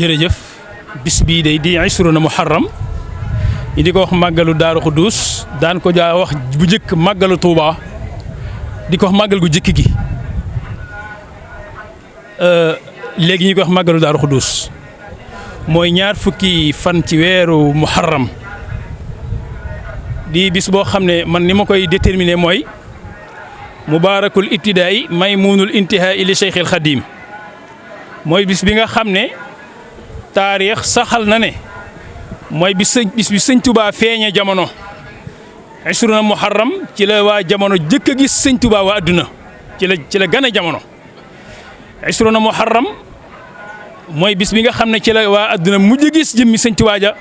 jërëjëf bis bii day di Ishruna Muharram ñi di ko wax màggalu Daaru Xuddus daan ko jaa wax bu njëkk màggalu Touba di ko wax màggal gu njëkk gi léegi ñu ko wax màggalu Daaru Xuddus mooy ñaar fukki fan ci weeru Muharram di bis boo xam ne man ni ma koy déterminer mooy mubaarakul ibtidaay maymunul intihaa li Cheikhil Xadim mooy bis bi nga xam ne taarix saxal na ne mooy bis bi sëñ Touba feeñe jamono Ishruna Muharram ci la waa jamono jëkk a gis sëñ Touba waa adduna ci la gane jamono Ishruna Muharram mooy bis bi nga xam ne ci la waa adduna mujj gis jëmmi sëñ Touba ja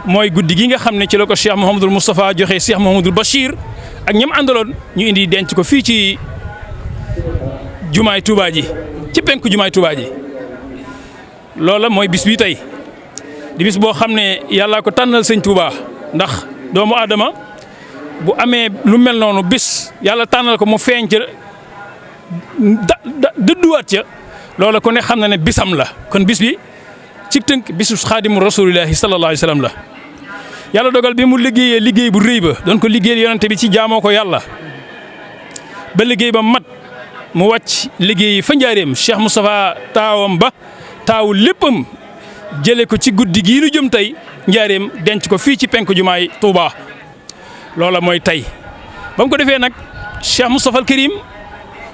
mooy guddi gi nga xam ne ci la ko Cheikh Mouhamadul Moustapha joxe Cheikh Mouhamadul Bachir ak ñam àndaloon ñu indi denc ko fii ci jumaay Touba ji ci penku jumaay Touba ji loola mooy bis bi tey di bis boo xam ne yàllaa ko tànnal sëñ Touba ndax doomu aadama bu amee lu mel noonu bis yàlla tànnal ko mu feeñ ca dëdduwaat ca loola ku ne xam na ne bisam la kon bis bi ci tënk bisu xaadimu rasulillahi sallallahu alayhi wa sallam la yàlla dogal bi mu liggéeyee liggéey bu rëy ba doon ko liggéeyal yonante bi ci jaamoo ko yàlla ba liggéey ba mat mu wàcc liggéey fa njaareem Cheikh Moustapha taawam ba taawu léppam jëlee ko ci guddi gii nu jëm tey njaareem denc ko fii ci penku jumaay Touba loola mooy tey ba mu ko defee nag Cheikh Moustapha al Karim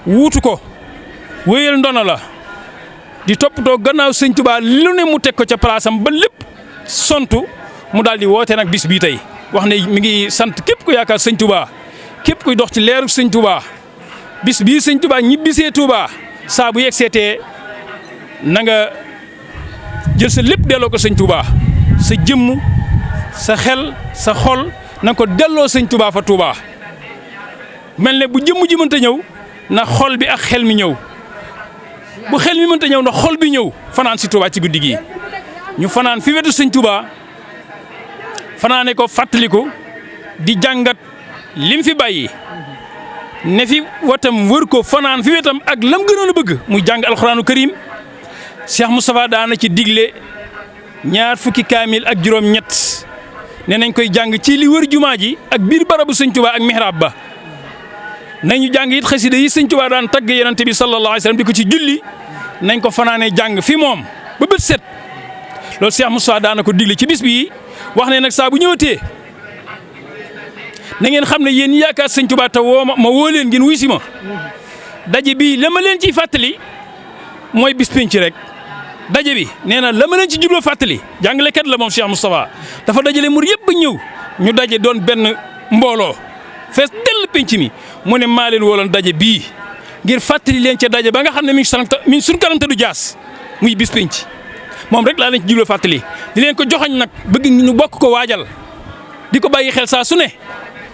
wuutu ko wéyal ndona la di toppatoo gannaaw sëñ Touba lu ne mu teg ko ca palaasam ba lépp sontu mu daal di woote nag bis bii tey wax ne mi ngi sant képp ku yaakaar sëñ Touba képp kuy dox ci leeru sëñ Touba bis bii sëñ Touba ñibbisee Touba saa bu yegg seetee na nga jël sa lépp delloo ko sëñ Touba sa jëmm sa xel sa xol na nga ko delloo sëñ Touba fa Touba mel ne bu jëmm ji mënta ñëw na xol bi ak xel mi ñëw bu xel mi mënta ñëw na xol bi ñëw fanaan si Touba ci guddi gi ñu fanaan fi wetu sëñ Touba fanaane ko fàttaliku di jàngat lim fi bàyyi ne fi watam wër ko fanaan fi wetam ak lam gënoon a bëgg muy jàng alxuraanu karim Cheikh Moustapha daana ci digle ñaar fukki kaamil ak juróom-ñett ne nañ koy jàng ci li wër jumaa ji ak biir barabu sëñ Touba ak mihrab ba nañu jàng it xasida yi sëñ Touba daan tagg yonent bi sallallahu alayhi wa sallam di ko ci julli nañ ko fanaanee jàng fi moom ba bët set loolu Cheikh Moustapha daana ko digle ci bis bi wax ne nag saa bu ñëwatee na ngeen xam ne yéen yaakaar sëñ Touba te woo ma woo leen ngeen wuy si ma daje bii la ma leen ciy fàttali mooy bis penc rek. daje bi nee na la ma leen ci jubloo fàttali jàngalekat la moom Cheikh Moustapha dafa dajale mur yëpp ba ñëw ñu daje doon benn mbooloo fees dell penc mi mu ne maa leen woloon daje bii ngir fàttali leen ca daje ba nga xam ne mi ngi suñu kanam te du jaas muy bis penc moom rek laa leen ci jubloo fàttali di leen ko joxañ nag bëgg ñu bokk ko waajal di ko bàyyi xel saa su ne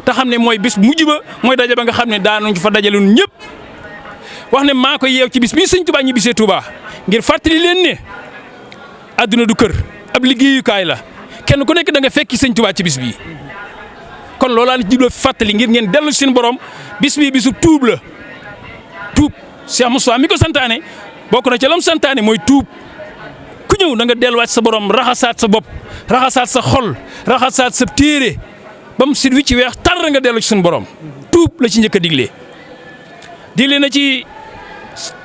te xam ne mooy bis mujj ba mooy daje ba nga xam ne daanuñ fa dajale ñun ñëpp wax ne maa ko yeew ci bis bii sëñ Touba ñibbisee Touba ngir fàttali leen ne adduna du kër ab liggéeyukaay la kenn ku nekk da nga fekki sëñ Touba ci bis bii kon loolaa la jubloo fàttali ngir ngeen dellu seen borom bis bii bisu tuub la tuub Cheikh Moustapha mi ko santaane bokk na ca lam santaane mooy tuub ku ñëw da nga delluwaat sa borom raxasaat sa bopp raxasaat sa xol raxasaat sa téere ba mu sit wi ci weex tar nga dellu ci suñu borom tuub la ci njëkk a digle na ci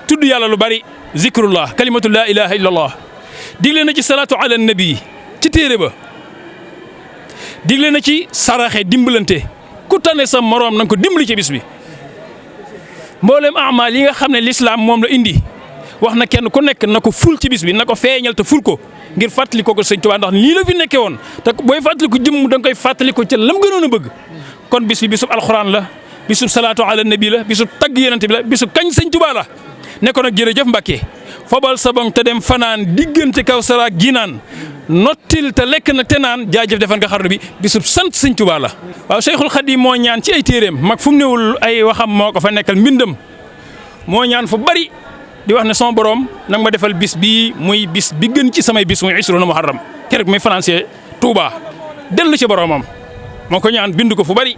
tudd yàlla lu bari zikrullah kalimatu la ilaha illallah digle na ci salaatu ala nabi ci téere ba digle na ci saraxe dimbalante ku tane sa moroom na nga ko dimbali ci bis bi mboolem amal yi nga xam ne l'islam moom la indi wax na kenn ku nekk na ko ful ci bis bi na ko feeñal te ful ko ngir fàttali ko sëñ Touba ndax nii la fi nekkee woon te booy fàttali ko jëmm da nga koy fàttali ko ca lam gënoon a bëgg kon bis bi bisub alxuraan la bisub salaatu ala nabi la bisub tagg yonent bi la bisub kañ sëñ Touba la ne ko nag jërëjëf Mbacke fobal sa bon te dem fanaan diggante kaw sara ak ginaan nottil te lekk na te naan jaajëf defan nga xarnu bi bisub sant sëñ Touba la. waaw Cheikhul Khadim moo ñaan ci ay téeréem mag fu mu newul ay waxam moo ko fa nekkal mbindam moo ñaan fu bari di wax ne son borom nag ma defal bis bii muy bis bi gën ci samay bis muy Ishruna Muharram keroog muy financé Touba dellu ci boromam moo ko ñaan bind ko fu bari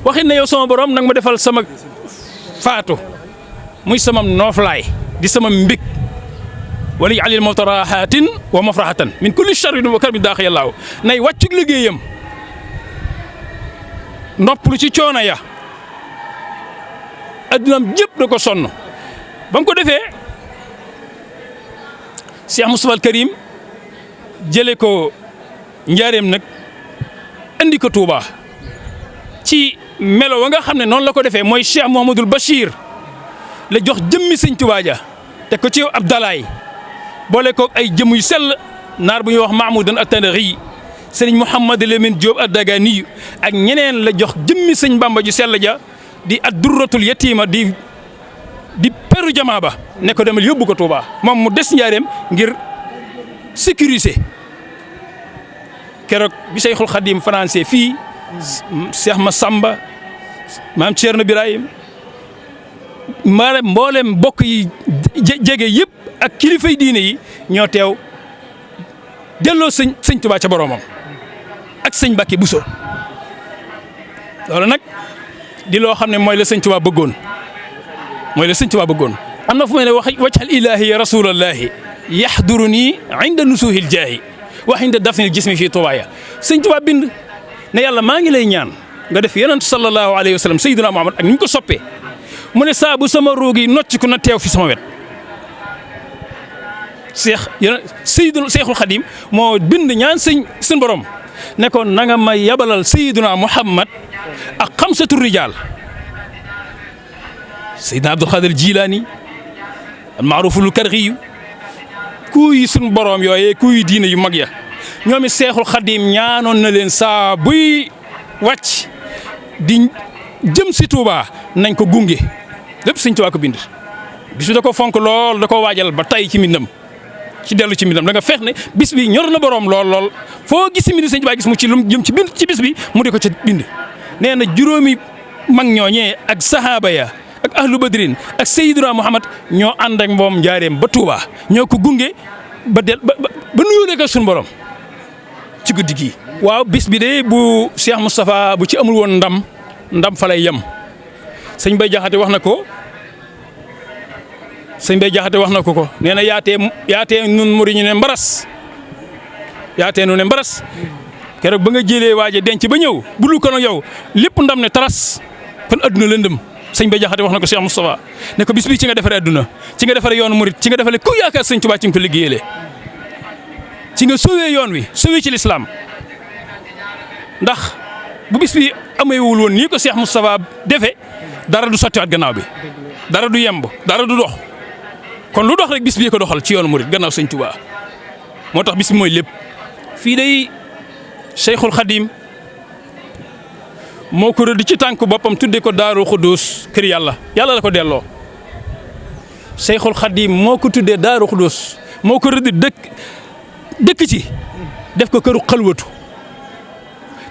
waxit ne yow sama borom nag ma defal sama faatu muy sama nooflaay di sama mbég wala yaj'alil mawta raahatin wa mafrahatan min kulli sharrin wa karbin daaxa yàllaaw nay wàccug liggéeyam noppalu ci coono ya addunaam jëpp da ko sonn ba mu ko defee Cheikh Moustapha al Karim jëlee ko njaareem nag andi ko Touba ci melo wa nga xam ne noonu la ko defee mooy Cheikh Mouhamadul Bachir la jox jëmmi sëñ Touba ja te ko ci ab dalaay boole ko ay jëmm yu sell naar bu ñuy wax Mahmoudan at-Tanakhi sëriñ Mouhamad Lamine Diop ad-Dagani ak ñeneen la jox jëmmi sëñ Bamba ju sell ja di ad-durratul yatima di peru jamaa ba ne ko demal yóbbu ko Touba moom mu des njaareem ngir sécuriser keroog bi Cheikhul Khadim français fii Cheikh Massamba maam Thierno Birahim mboolem mbokk yi jege yëpp ak kilifay diine yi ñoo teew delloo sëñ Touba ca boromam ak sëñ Mbacke Bousso loolu nag di loo xam ne mooy la sëñ Touba bëggoon mooy la sëñ Touba bëggoon. am na fu may ne wajhal ilaahi ya rasulallahi yahduruni inda nusuhil jaahi wa inda dafnil jismi fii Toubaaya sëñ Touba bind ne yàlla maa ngi lay ñaan nga def yonent sallallahu alayhi wa sallam sayyiduna Muhammad ak ni ñu ko soppee mu ne saa bu sama ruugi nocc ku na teew fi sama wet. Seexul Xadim moo bind ñaan sëñ borom ne ko na nga may yabalal sayyiduna Muhammad ak xamsatu rijaal Seydina Abdul Xaadir Jilaani al-Maaruful Karxi kuy suñ borom yooyee kuy diine yu mag ya ñoom it Seexul Xadim ñaanoon na leen saa buy wàcc di jëm si Touba nañ ko gunge lépp sëñ Touba ko bind. bisu da ko fonk lool da ko waajal ba tay ci mbindam ci dellu ci mbindam da nga feex ne bis bi ñor na borom lool foo gis si mbind sëñ Touba gis mu ci lu jëm ci bind ci bis bi mu di ko ca bind. nee na juróomi mag ñooñee ak sahaaba ya ak ahlu badrin ak Seydina Muhammad ñoo ànd ak moom njaareem ba Touba ñoo ko gunge ba nuyoo ko suñu borom ci guddi gi. waaw bis bi de bu Cheikh Moustapha bu ci amul woon ndam fa lay yem sëñ Bay Jaxate wax na ko nee na yaatee nun muri ñu ne mbaras yaatee nu ne mbaras keroog ba nga jëlee waaje denc ba ñëw bulu ko nag yow lépp ndam ne taras kon adduna lëndëm sëñ Bay Jaxate wax na ko Cheikh Moustapha ne ko bis bi ci nga defaree adduna ci nga defaree yoonu murit ci nga defaree ku yaakaar sëñ Tuubaa ci nga ko liggéeyee ci nga sauvé yoon wi sauvé ci lislaam ndax bu bis bi ameewul woon nii ko Cheikh Moustapha defe dara du sottiwaat gannaaw bi dara du yemb dara du dox kon lu dox rek bis bi ko doxal ci yoonu murit gannaaw sëñ Tuubaa moo tax bis bi mooy lépp. fii day Cheikhul Khadim moo ko rëdd ci tànk boppam tudde ko Daaru Xuddoos kër yàlla la ko delloo Cheikhul Khadim moo ko tuddee Daaru Xuddoos moo ko rëdd dëkk ci def ko këru xalwatu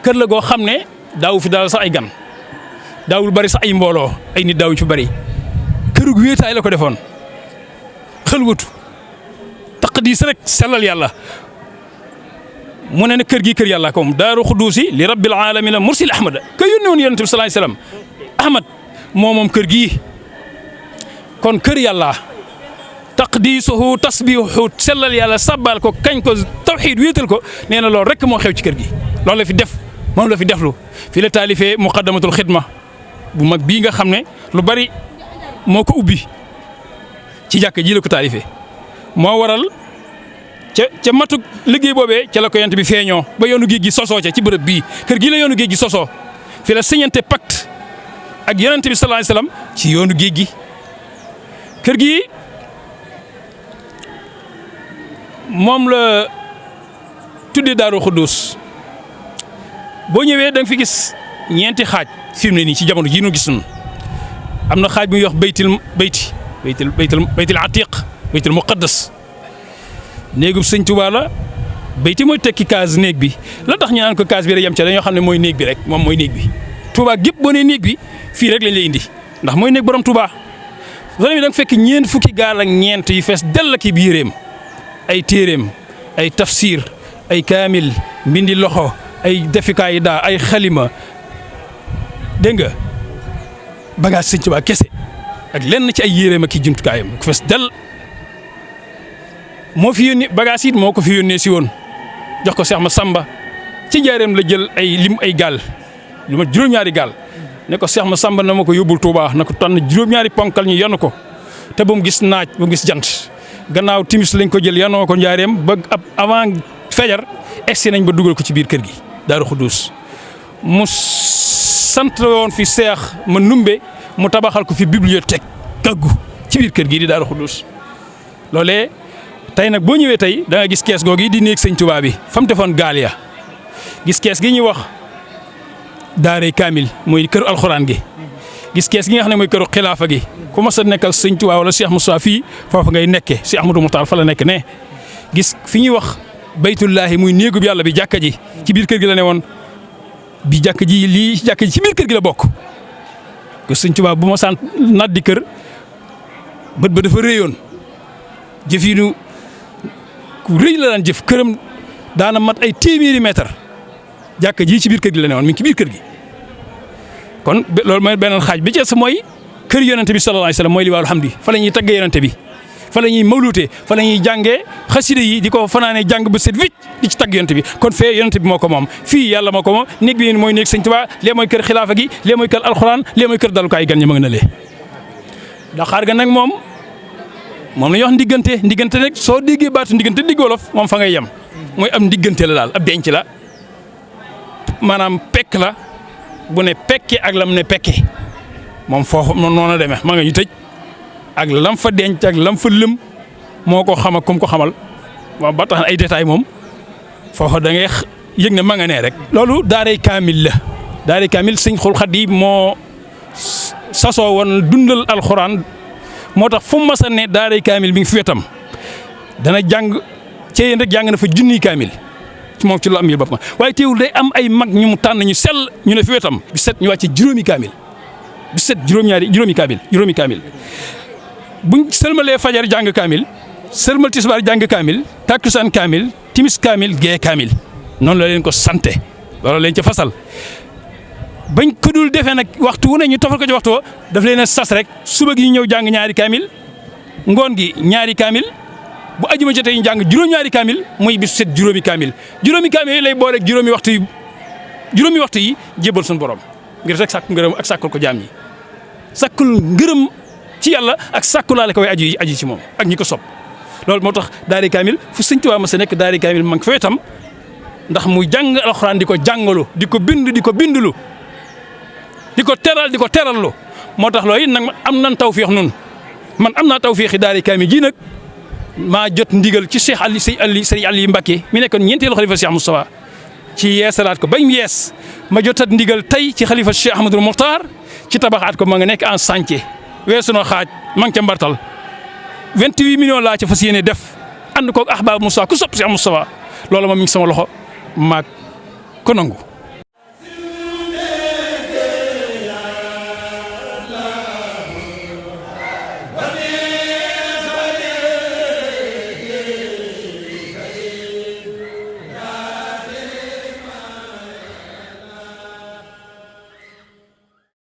kër la goo xam ne daawu fi daal sax ay gan daawul bari sax ay mbooloo ay nit daawuñ fi bari kërug wéetaay la ko defoon xalwatu taqdiis rek sellal yàlla mu ne kër gi kër yàlla ko moom Daaru Xudduusi li rabbil aalamiina mursil Ahmad ka yónnee woon yonent bi sallallahu alayhi wasallam Ahmad moom kër gi kon kër yàlla taqdiisuhu tasbiihu sellal yàlla sabbal ko kañ ko tawxiid wéetal ko nee na loolu rek moo xew ci kër gi loolu la fi def moom la fi deflu fi la taalifee muqaddamatul xidma bu mag bii nga xam ne lu bari moo ko ubbi ci jàkk ji la ko taalifee moo waral ca matuk liggéey boobee ca la ko yonent bi feeñoo ba yoonu géej gi sosoo ca ci bërëb bii kër gi la yoonu géej gi sosoo fi la signante pacte ak yonent bi sallallahu alayhi wasallam ci yoonu géej gi kër gi moom la tuddee Daaru Xuddoos boo ñëwee da nga fi gis ñeenti xaaj fi mu ne nii ci jamono jii ñu gis ñun am na xaaj bu ñuy wax baytil atiq baytil muqaddas néegub sëñ Tuubaa la bayti mooy tekki kaas néeg bi la tax ñu naan ko kaas bi rek yem ca dañoo xam ne mooy néeg bi rek moom mooy néeg bi Tuubaa gépp boo nee néeg bi fii rek lañ lay indi ndax mooy néeg borom Tuubaa zone bi da nga fekk ñeent fukki gaal ak ñeent yu fees dell ak biireem ay téeréem ay tafsir ay kaamil mbindi loxo ay defikaay daa ay xalima dégg nga bagage sëñ Tuubaa kese ak lenn ci ay yéreem ak i jumtukaayam ku fees dell moo fi yónnee bagage it moo ko fi yónnee si woon jox ko Cheikh Massamba ci njaareem la jël ay gaal lu ma juróom-ñaari gaal ne ko Cheikh Massamba na ma ko yóbbul Touba na ko tànn juróom-ñaari ponkal ñu yanu ko te bu mu gis naaj bu mu gis jant gannaaw timis lañ ko jël yanoo ko njaareem ba avant fajar egsi nañ ba dugal ko ci biir kër gi Daaru Xuddus mu sant woon fi Seex ma numbe mu tabaxal ko fi bibliothèque gaggu ci biir kër gi di Daaru Xuddus loolee tey nag boo ñëwee tey da nga gis kees googu di néeg sëñ Tuubaa bi fa mu defoon gaal ya gis kees gi ñuy wax daaray kaamil mooy këru alxuraan gi gis kees gi nga xam ne mooy këru xilaafa gi ku mas a nekkal sëñ Tuubaa wala Cheikh Moussa fii foofu ngay nekkee Cheikh Ahmadou Mouhtar fa la nekk ne gis fi ñuy wax baytullaahi muy néegub yàlla bi jàkka ji ci biir kër gi la ne woon bi jàkka ji lii jàkka ji ci biir kër gi la bokk que sëñ Tuubaa bu ma sant naat di kër bët ba dafa réyoon jëf yi nu ku rëy la daan jëf këram daana mat ay téeméeri mètre jàkka ji ci biir kër gi la ne woon mi ngi ci biir kër gi kon loolu mooy beneen xaaj bi ci mooy kër yonente bi sallallahu alayhi wasallam mooy liwaal hamdi fa la ñuy taggee yonente bi fa la ñuy mawlutee fa la ñuy jàngee xasida yi di ko fanaanee jàng ba set wicc di ci tagg yonente bi kon fee yonente bi moo ko moom fii yàlla moo ko moom néeg bi mooy néeg sëñ Tuubaa lee mooy kër xilaafa gi lee mooy kër alxuraan lee mooy kër dalukaay gan ñi ma nga na lee Daxaar ga nag moom la ñuy wax ndiggante rek soo déggee baatu ndiggante digg wolof moom fa ngay yem mooy am ndiggante la daal ab denc la maanaam pekk la bu ne pekke ak lam ne pekke moom foofu noonu la demee ma nga ñu tëj ak lam fa denc ak lam fa lëm moo ko xam ak kum ko xamal waaw ba tax ay détails moom foofu da ngay yëg ne ma nga nee rek. loolu daaray kaamil la daaray kaamil sëñ Xul Xadiim moo sasoo woon dundal alxuraan moo tax fu mu mas a ne daaray kaamil bi ngi fi wetam dana jàng cee yéen rek jàng na fa junniy kaamil moom ci lu am yi boppam waaye teewul day am ay mag ñu mu tànn ñu sell ñu ne fi wetam bi set ñu wàcce juróomi kaamil bi set juróomi kaamil buñ sëlmalee fajar jàng kaamil sëlmal tisbaar jàng kaamil takkusaan kaamil timis kaamil gee kaamil noonu la leen ko sante loolu leen ca fasal bañ ko dul defee nag waxtu wu ne ñu tofal ko ci waxtu woo daf leen a sas rek suba gi ñu ñëw jàng ñaari kaamil ngoon gi ñaari kaamil bu ajuma jotee ñu jàng juróom-ñaari kaamil muy bis set juróomi kaamil yi lay boole ak juróomi waxtu yi jébbal suñu borom ngir rek sàkku ngërëm ak sàkkul ko jaam ñi sàkkul ngërëm ci yàlla ak sàkkulaale ko way aji ci moom ak ñi ko sopp loolu moo tax daari kaamil fu sëñ Tuubaa ma sa nekk daari kaamil ma ngi fa wetam ndax muy jàng alxuraan di ko jàngalu di ko bind di ko bindulu di ko teral di ko terallu moo tax loolu it nag am nan tawfiix nun man am naa tawfiixi daari kaamil ji nag maa jot ndigal ci Cheikh Sëriñ Ali Mbacké mi nekkoon ñeenteelu xalifa Cheikh Moustapha ci yeesalaat ko bañ yees ma jotat ndigal tey ci xalifa Cheikh Ahmadou Mouhtar ci tabaxaat ko ma nga nekk en chantier weesu na xaaj ma ngi ca mbartal 28 millions laa ca fas yéene def ànd koog ahbaab Moussa ku sopp Cheikh Moustapha loolu moom mi ngi sama loxo maag ko nangu